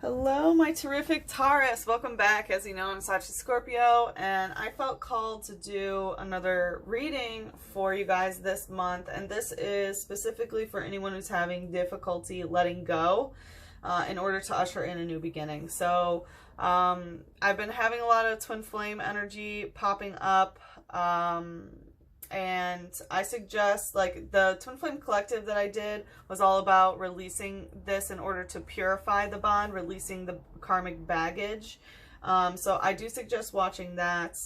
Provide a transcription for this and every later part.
Hello, my terrific Taurus. Welcome back. As you know, I'm Sachi Scorpio, and I felt called to do another reading for you guys this month. And this is specifically for anyone who's having difficulty letting go in order to usher in a new beginning. So I've been having a lot of twin flame energy popping up. And I suggest, like, the Twin Flame Collective that I did was all about releasing this in order to purify the bond, releasing the karmic baggage. So I do suggest watching that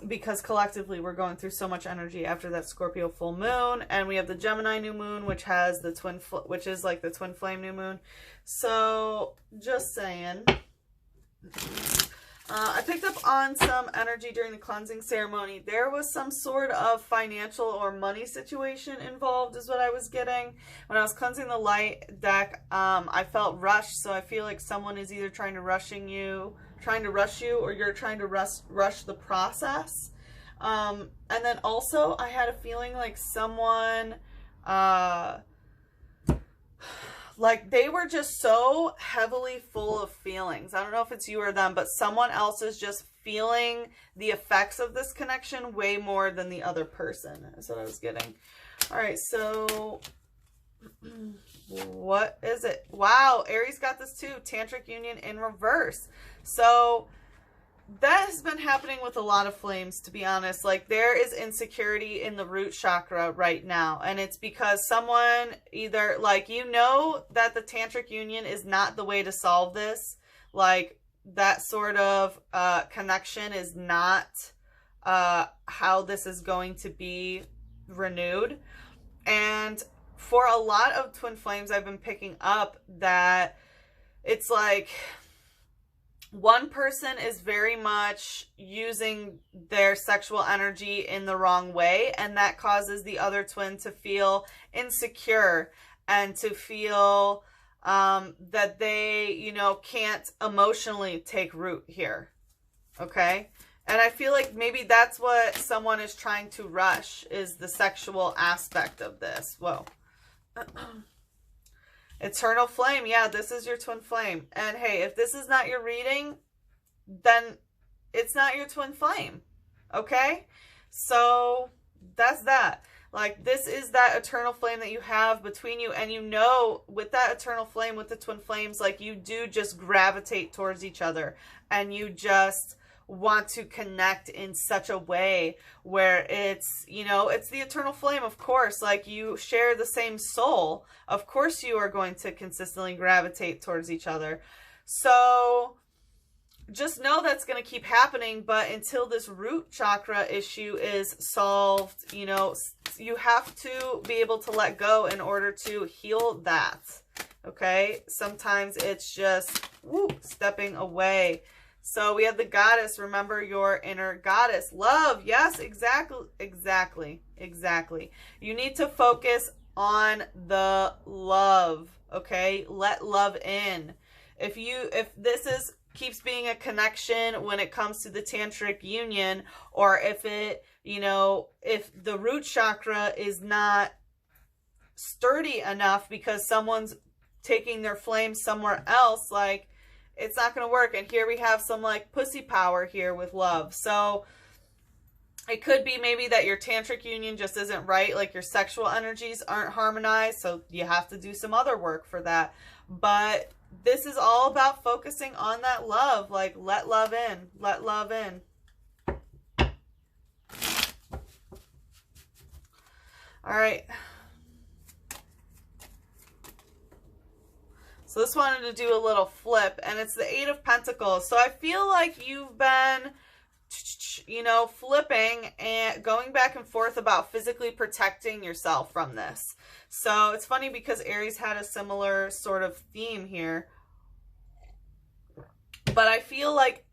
because collectively we're going through so much energy after that Scorpio Full Moon. And we have the Gemini New Moon, which has the which is like the Twin Flame New Moon. So just saying. I picked up on some energy during the cleansing ceremony. There was some sort of financial or money situation involved is what I was getting. When I was cleansing the light deck, I felt rushed. So I feel like someone is either trying to rush you, or you're trying to rush the process. And then also I had a feeling like someone, like they were just so heavily full of feelings. I don't know if it's you or them, but someone else is just feeling the effects of this connection way more than the other person. Is what I was getting. All right, so what is it? Wow, Aries got this too. Tantric union in reverse. So that has been happening with a lot of flames, to be honest. Like, there is insecurity in the root chakra right now. And it's because someone either, like, you know that the tantric union is not the way to solve this. Like, that sort of connection is not how this is going to be renewed. And for a lot of twin flames, I've been picking up that it's like one person is very much using their sexual energy in the wrong way, and that causes the other twin to feel insecure and to feel that they, you know, can't emotionally take root here. Okay? And I feel like maybe that's what someone is trying to rush, is the sexual aspect of this. Whoa. Eternal flame. Yeah, this is your twin flame. And hey, if this is not your reading, then it's not your twin flame. Okay? So that's that. Like, this is that eternal flame that you have between you. And you know, with that eternal flame, with the twin flames, like, you do just gravitate towards each other. And you just want to connect in such a way where it's, you know, it's the eternal flame, of course. Like, you share the same soul. Of course you are going to consistently gravitate towards each other. So just know that's going to keep happening. But until this root chakra issue is solved, you know, you have to be able to let go in order to heal that. Okay? Sometimes it's just stepping away. So we have the goddess. Remember your inner goddess. Love. Yes, exactly. You need to focus on the love. Okay? Let love in. If this keeps being a connection when it comes to the tantric union, or if it, you know, if the root chakra is not sturdy enough because someone's taking their flame somewhere else, like, it's not going to work. And here we have some, like, pussy power here with love. So it could be maybe that your tantric union just isn't right. Like, your sexual energies aren't harmonized. So you have to do some other work for that. But this is all about focusing on that love. Like, let love in. Let love in. All right. So this wanted to do a little flip, and it's the Eight of Pentacles. So I feel like you've been, you know, flipping and going back and forth about physically protecting yourself from this. So it's funny because Aries had a similar sort of theme here. But I feel like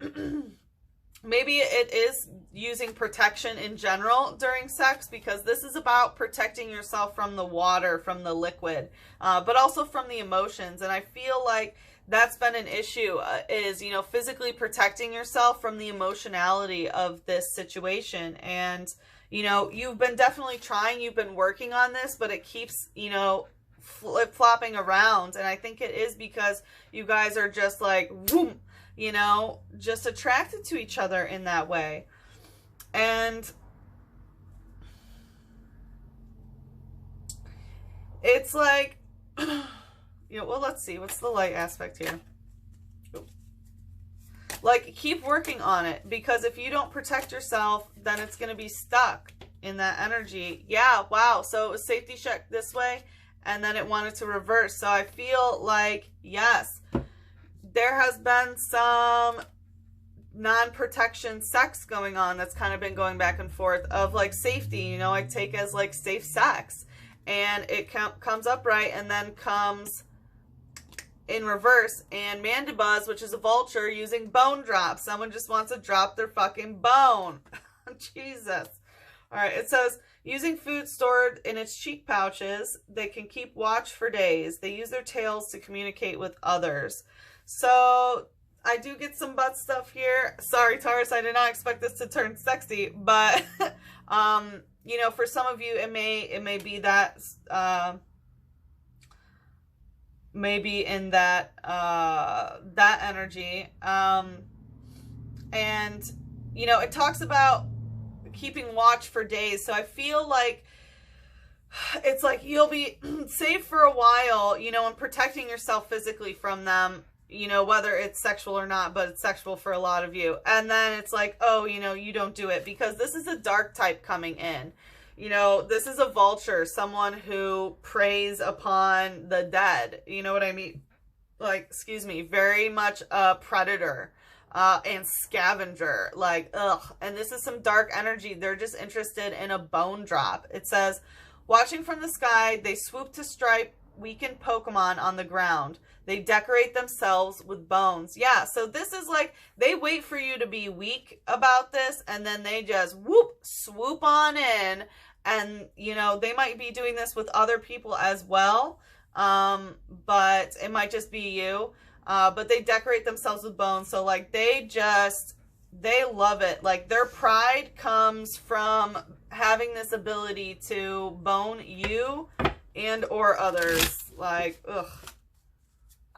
maybe it is using protection in general during sex, because this is about protecting yourself from the water, from the liquid, but also from the emotions. And I feel like that's been an issue, is, you know, physically protecting yourself from the emotionality of this situation. And, you know, you've been definitely trying, you've been working on this, but it keeps, you know, flip-flopping around. And I think it is because you guys are just like, whoom, you know, just attracted to each other in that way. And it's like, you know, well, let's see. What's the light aspect here? Like, keep working on it, because if you don't protect yourself, then it's going to be stuck in that energy. Yeah, wow. So it was safety check this way, and then it wanted to reverse. So I feel like, yes, there has been some non-protection sex going on that's kind of been going back and forth of like safety, you know, I take as like safe sex, and it comes upright and then comes in reverse. And Mandibuzz, which is a vulture, using bone drops. Someone just wants to drop their fucking bone. Jesus. All right, it says, using food stored in its cheek pouches, they can keep watch for days. They use their tails to communicate with others. So I do get some butt stuff here. Sorry, Taurus, I did not expect this to turn sexy, but you know, for some of you, it may be that maybe in that that energy. And you know, it talks about keeping watch for days. So I feel like it's like you'll be safe for a while, you know, and protecting yourself physically from them, you know, whether it's sexual or not, but it's sexual for a lot of you. And then it's like, oh, you know, you don't do it, because this is a dark type coming in. You know, this is a vulture, someone who preys upon the dead. You know what I mean? Like, excuse me, very much a predator and scavenger. Like, ugh. And this is some dark energy. They're just interested in a bone drop. It says, watching from the sky, they swoop to strike weakened Pokemon on the ground. They decorate themselves with bones. Yeah, so this is like, they wait for you to be weak about this, and then they just swoop on in. And, you know, they might be doing this with other people as well, but it might just be you. But they decorate themselves with bones. So, like, they love it. Like, their pride comes from having this ability to bone you and or others. Like, ugh.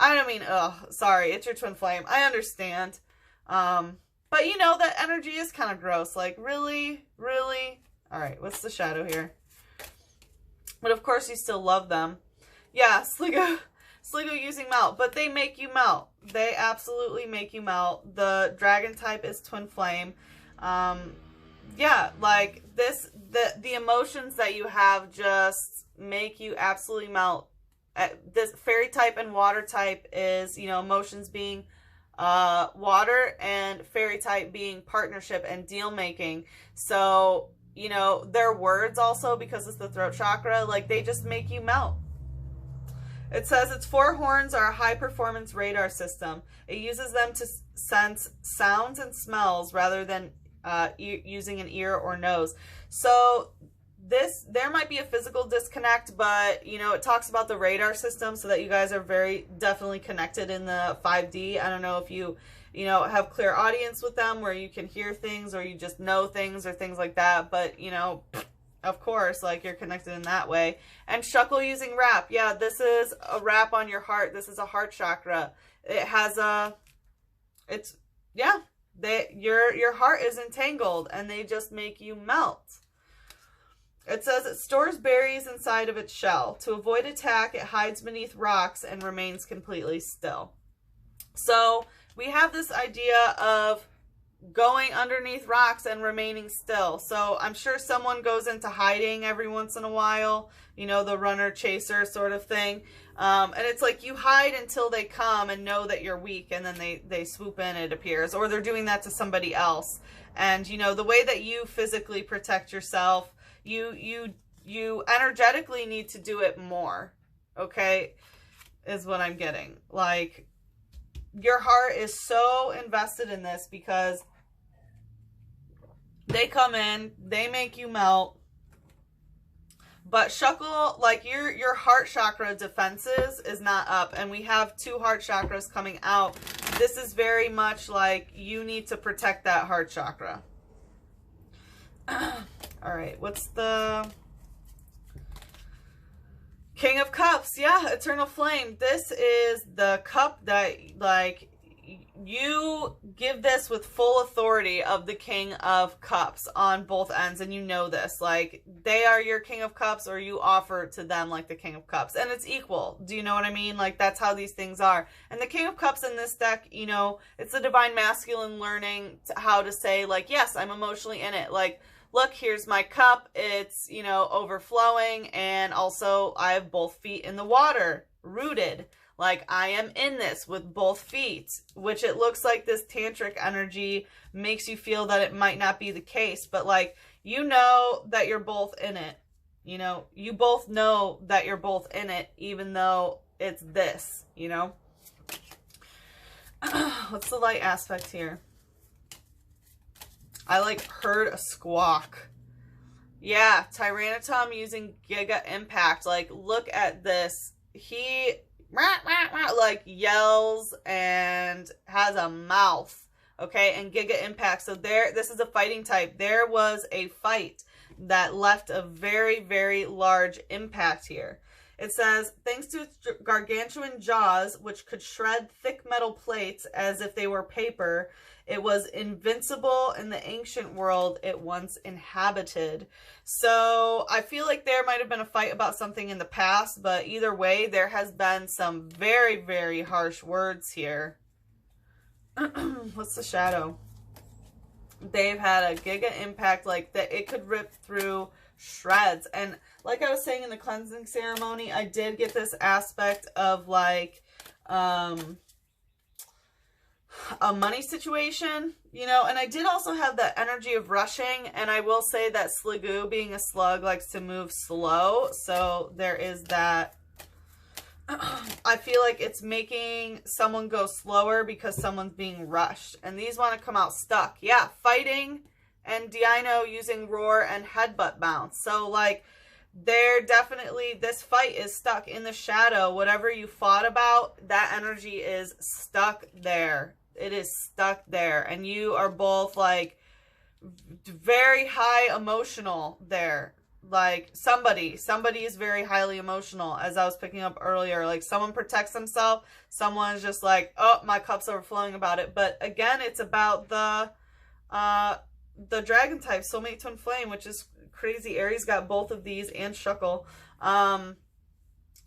I don't mean, ugh, sorry, it's your twin flame. I understand. But, you know, that energy is kind of gross. Like, really? Really? All right, what's the shadow here? But, of course, you still love them. Yeah, Sligo using melt. But they make you melt. They absolutely make you melt. The dragon type is twin flame. Yeah, like, the emotions that you have just make you absolutely melt. This fairy type and water type is, you know, emotions being water, and fairy type being partnership and deal making. So, you know, their words also, because it's the throat chakra, like, they just make you melt. It says its 4 horns are a high performance radar system. It uses them to sense sounds and smells rather than using an ear or nose. So there might be a physical disconnect, but, you know, it talks about the radar system, so that you guys are very definitely connected in the 5D. I don't know if you know, have clear audience with them where you can hear things, or you just know things, or things like that. But, you know, of course, like, you're connected in that way. And Shuckle using wrap. Yeah, this is a wrap on your heart. This is a heart chakra. It has your heart is entangled, and they just make you melt. It says it stores berries inside of its shell. To avoid attack, it hides beneath rocks and remains completely still. So we have this idea of going underneath rocks and remaining still. So I'm sure someone goes into hiding every once in a while, you know, the runner chaser sort of thing. And it's like you hide until they come and know that you're weak, and then they swoop in, it appears. Or they're doing that to somebody else. And, you know, the way that you physically protect yourself, you energetically need to do it more, okay, is what I'm getting. Like, your heart is so invested in this, because they come in, they make you melt. But Shuckle, like, your heart chakra defenses is not up, and we have 2 heart chakras coming out. This is very much like you need to protect that heart chakra. All right, what's the King of Cups, yeah, Eternal Flame. This is the cup that, like, you give this with full authority of the King of Cups on both ends, and you know this. Like, they are your King of Cups, or you offer to them like the King of Cups, and it's equal. Do you know what I mean? Like, that's how these things are. And the King of Cups in this deck, you know, it's the Divine Masculine learning how to say, like, yes, I'm emotionally in it. Like, look, here's my cup. It's, you know, overflowing, and also I have both feet in the water, rooted. Like, I am in this with both feet, which it looks like this tantric energy makes you feel that it might not be the case. But, like, you know that you're both in it. You know, you both know that you're both in it, even though it's this, you know. What's the light aspect here? I, like, heard a squawk. Yeah, Tyrannotom using Giga Impact. Like, look at this. He... like yells and has a mouth, okay, and Giga Impact. So there, this is a fighting type. There was a fight that left a very, very large impact here. It says, thanks to its gargantuan jaws, which could shred thick metal plates as if they were paper, it was invincible in the ancient world it once inhabited. So I feel like there might have been a fight about something in the past, but either way, there has been some very, very harsh words here. What's the shadow? They've had a Giga Impact, like that it could rip through shreds. And like I was saying in the cleansing ceremony, I did get this aspect of like a money situation, you know, and I did also have that energy of rushing, and I will say that Sliggoo, being a slug, likes to move slow, so there is that. I feel like it's making someone go slower because someone's being rushed, and these want to come out stuck. Yeah, fighting, and Dino using roar and headbutt bounce. So, like, they're definitely, this fight is stuck in the shadow. Whatever you fought about, that energy is stuck there. It is stuck there. And you are both, like, very high emotional there. Like, somebody is very highly emotional, as I was picking up earlier. Like, someone protects themselves. Someone's just like, oh, my cup's overflowing about it. But, again, it's about the dragon type, soulmate twin flame, which is crazy. Aries got both of these, and Shuckle.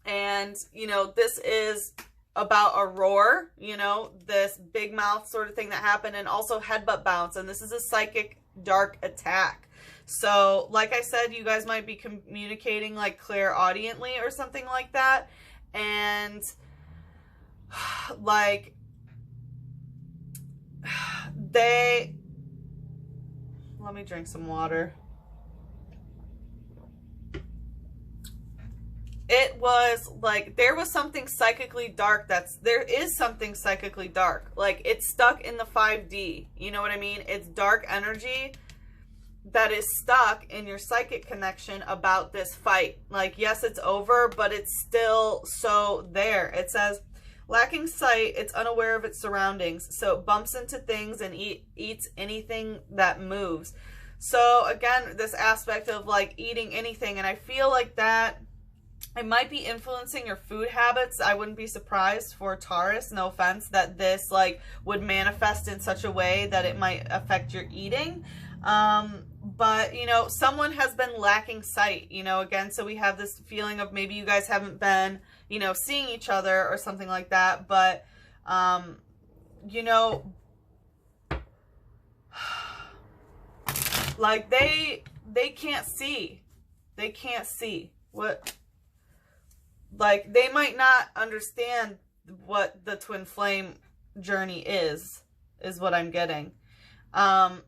And, you know, this is about a roar, you know, this big mouth sort of thing that happened, and also headbutt bounce, and this is a psychic dark attack. So, like I said, you guys might be communicating like clairaudiently or something like that, and like let me drink some water. It was like, there was something psychically dark there is something psychically dark. Like, it's stuck in the 5D. You know what I mean? It's dark energy that is stuck in your psychic connection about this fight. Like, yes, it's over, but it's still so there. It says, lacking sight, it's unaware of its surroundings. So it bumps into things and eats anything that moves. So again, this aspect of like eating anything. And I feel like that it might be influencing your food habits. I wouldn't be surprised for Taurus, no offense, that this like would manifest in such a way that it might affect your eating. But, you know, someone has been lacking sight, you know, again, so we have this feeling of maybe you guys haven't been, you know, seeing each other or something like that. But, you know, like they can't see. They can't see what... Like, they might not understand what the twin flame journey is what I'm getting. And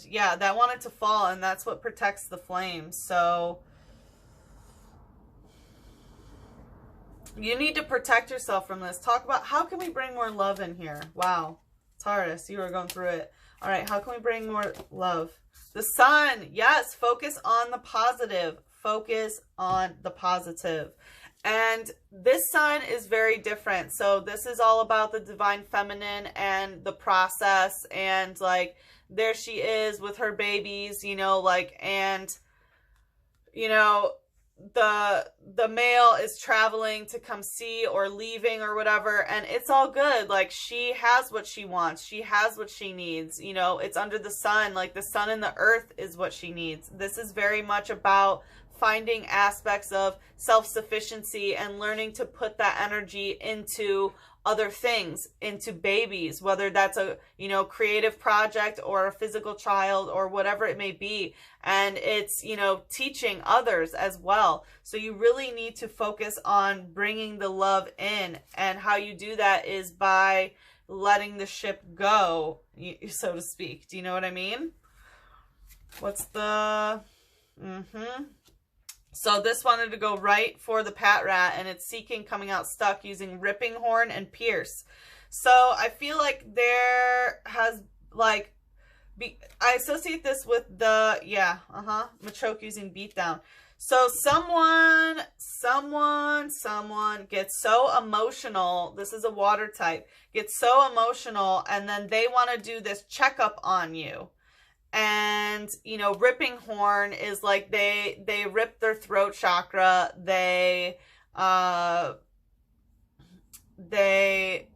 yeah, that wanted to fall, and that's what protects the flame. So you need to protect yourself from this. Talk about how can we bring more love in here? Wow. Taurus, you were going through it. All right, how can we bring more love? The sun. Yes, focus on the positive. Focus on the positive. And this sun is very different. So this is all about the divine feminine and the process, and like there she is with her babies, you know, like, and you know, the male is traveling to come see or leaving or whatever, and it's all good. Like, she has what she wants, she has what she needs, you know, it's under the sun. Like, the sun and the earth is what she needs. This is very much about finding aspects of self-sufficiency and learning to put that energy into other things, into babies, whether that's a, you know, creative project or a physical child or whatever it may be. And it's, you know, teaching others as well. So you really need to focus on bringing the love in, and how you do that is by letting the ship go, so to speak. Do you know what I mean? What's the So this wanted to go right for the Pat Rat, and it's seeking, coming out stuck, using Ripping Horn and Pierce. So I feel like there has, like, I associate this with the, Machoke using Beatdown. So someone gets so emotional, this is a water type, gets so emotional, and then they want to do this checkup on you. And, you know, Ripping Horn is like they rip their throat chakra. They,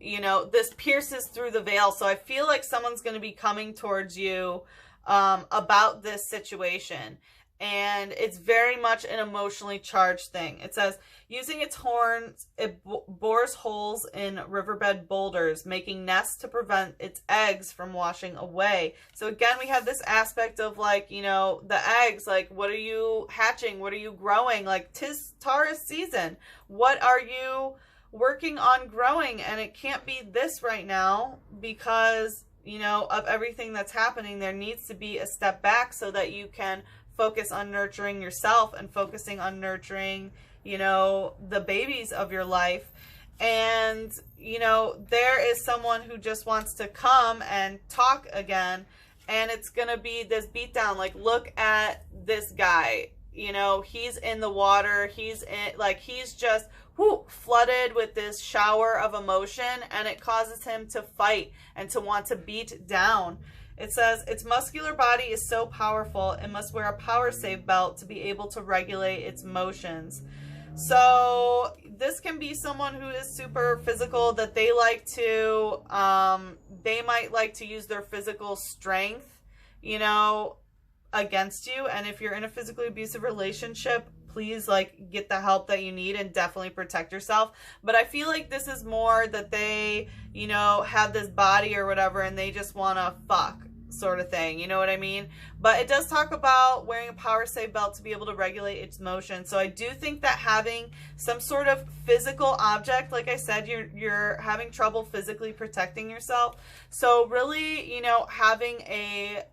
you know, this pierces through the veil. So I feel like someone's going to be coming towards you about this situation. And it's very much an emotionally charged thing. It says, using its horns, it bores holes in riverbed boulders, making nests to prevent its eggs from washing away. So again, we have this aspect of, like, you know, the eggs, like, what are you hatching? What are you growing? Like, 'tis Taurus season. What are you working on growing? And it can't be this right now because, you know, of everything that's happening. There needs to be a step back so that you can focus on nurturing yourself and focusing on nurturing, you know, the babies of your life. And, you know, there is someone who just wants to come and talk again, and it's gonna be this beatdown. Like, look at this guy, you know, he's in the water, he's in, like, he's just flooded with this shower of emotion, and it causes him to fight and to want to beat down. It says, its muscular body is so powerful, it must wear a power save belt to be able to regulate its motions. So this can be someone who is super physical, that they like to, they might like to use their physical strength, you know, against you. And if you're in a physically abusive relationship, please, like, get the help that you need and definitely protect yourself. But I feel like this is more that they, you know, have this body or whatever, and they just want to fuck, sort of thing, you know what I mean? But it does talk about wearing a power save belt to be able to regulate its motion. So I do think that having some sort of physical object, like I said, you're having trouble physically protecting yourself. So really, you know, having a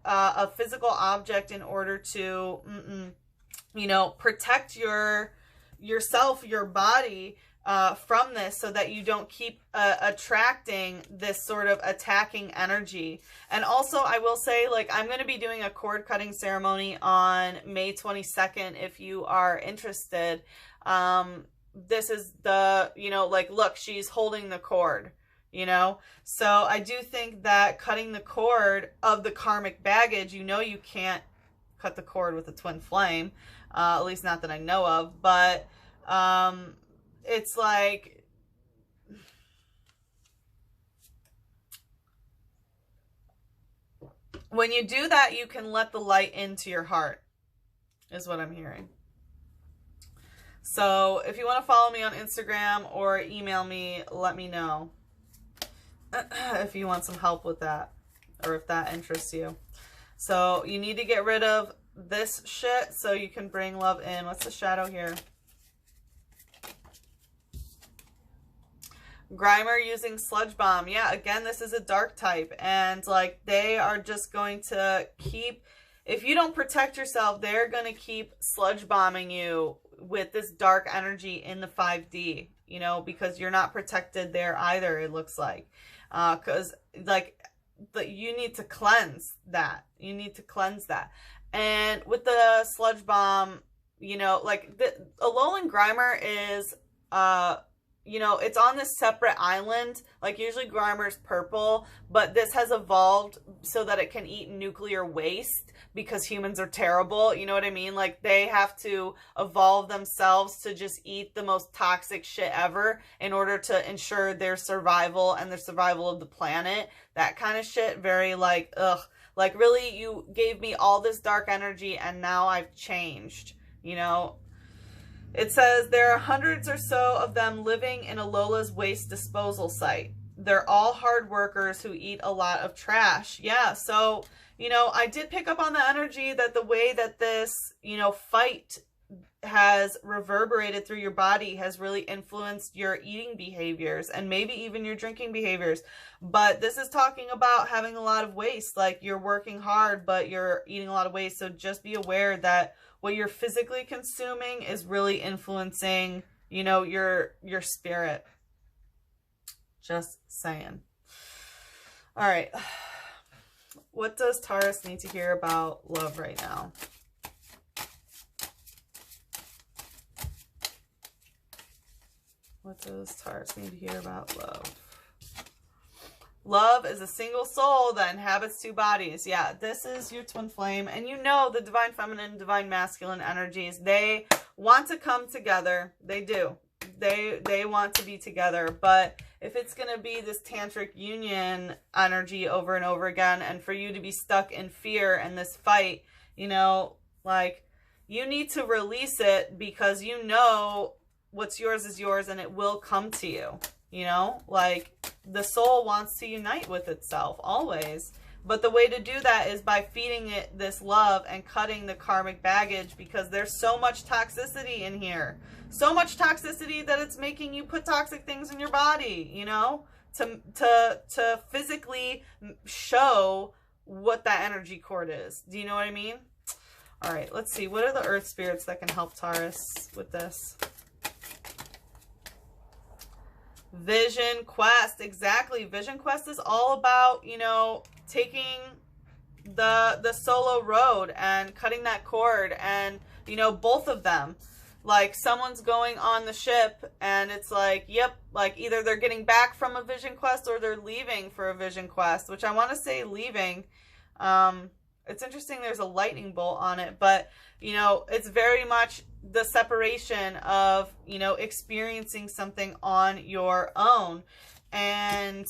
physical object in order to you know, protect yourself, your body, from this, so that you don't keep attracting this sort of attacking energy. And also, I will say, like, I'm going to be doing a cord cutting ceremony on May 22nd if you are interested. This is the, you know, like, look, she's holding the cord, you know? So I do think that cutting the cord of the karmic baggage, you know, you can't cut the cord with a twin flame, at least not that I know of, but it's like, when you do that, you can let the light into your heart, is what I'm hearing. So if you want to follow me on Instagram or email me, let me know if you want some help with that, or if that interests you. So you need to get rid of this shit so you can bring love in. What's the shadow here? Grimer using Sludge Bomb. Yeah, again, this is a dark type, and, like, they are just going to keep, if you don't protect yourself, they're going to keep sludge bombing you with this dark energy in the 5D, you know, because you're not protected there either, it looks like. Because, like, you need to cleanse that. You need to cleanse that. And with the Sludge Bomb, you know, like, Alolan Grimer is you know, it's on this separate island. Like usually Grimer's purple, but this has evolved so that it can eat nuclear waste because humans are terrible. You know what I mean? Like they have to evolve themselves to just eat the most toxic shit ever in order to ensure their survival and the survival of the planet. That kind of shit. Very like, ugh. Like really, you gave me all this dark energy and now I've changed, you know? It says there are hundreds or so of them living in Alola's waste disposal site. They're all hard workers who eat a lot of trash. Yeah, so, you know, I did pick up on the energy that the way that this, you know, fight has reverberated through your body has really influenced your eating behaviors and maybe even your drinking behaviors. But this is talking about having a lot of waste. Like you're working hard, but you're eating a lot of waste. So just be aware that what you're physically consuming is really influencing, you know, your spirit. Just saying. All right. What does Taurus need to hear about love right now? What does Taurus need to hear about love? Love is a single soul that inhabits two bodies. Yeah, this is your twin flame. And you know the divine feminine, divine masculine energies. They want to come together. They do. They want to be together. But if it's going to be this tantric union energy over and over again, and for you to be stuck in fear and this fight, you know, like you need to release it because you know what's yours is yours and it will come to you. You know, like the soul wants to unite with itself always. But the way to do that is by feeding it this love and cutting the karmic baggage, because there's so much toxicity in here. So much toxicity that it's making you put toxic things in your body, you know, to physically show what that energy cord is. Do you know what I mean? All right, let's see. What are the earth spirits that can help Taurus with this? Vision quest. Exactly. Vision quest is all about, you know, taking the solo road and cutting that cord, and, you know, both of them. Like someone's going on the ship and it's like, yep, like either they're getting back from a vision quest or they're leaving for a vision quest, which I want to say leaving. It's interesting there's a lightning bolt on it, but, you know, it's very much the separation of, you know, experiencing something on your own. And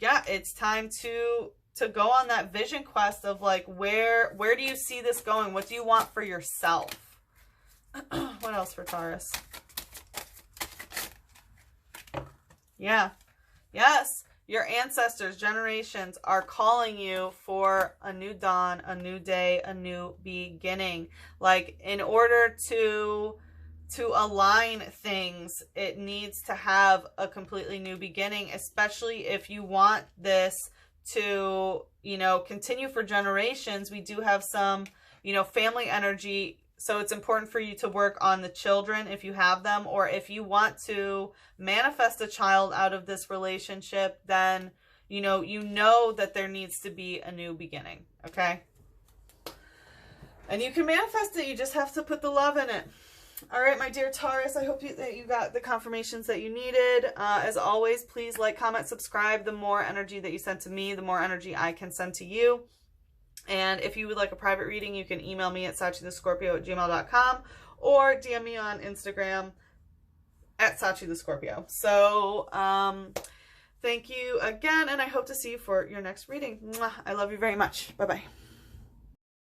yeah, it's time to go on that vision quest of like, where do you see this going? What do you want for yourself? What else for Taurus? Yeah. Yes. Your ancestors, generations are calling you for a new dawn, a new day, a new beginning. Like in order to align things, it needs to have a completely new beginning, especially if you want this to, you know, continue for generations. We do have some, you know, family energy. So it's important for you to work on the children if you have them, or if you want to manifest a child out of this relationship, then, you know that there needs to be a new beginning. Okay. And you can manifest it. You just have to put the love in it. All right, my dear Taurus, I hope that you got the confirmations that you needed. As always, please like, comment, subscribe. The more energy that you send to me, the more energy I can send to you. And if you would like a private reading, you can email me at SachiTheScorpio@gmail.com or DM me on Instagram at SachiTheScorpio. So, thank you again, and I hope to see you for your next reading. Mwah. I love you very much. Bye-bye.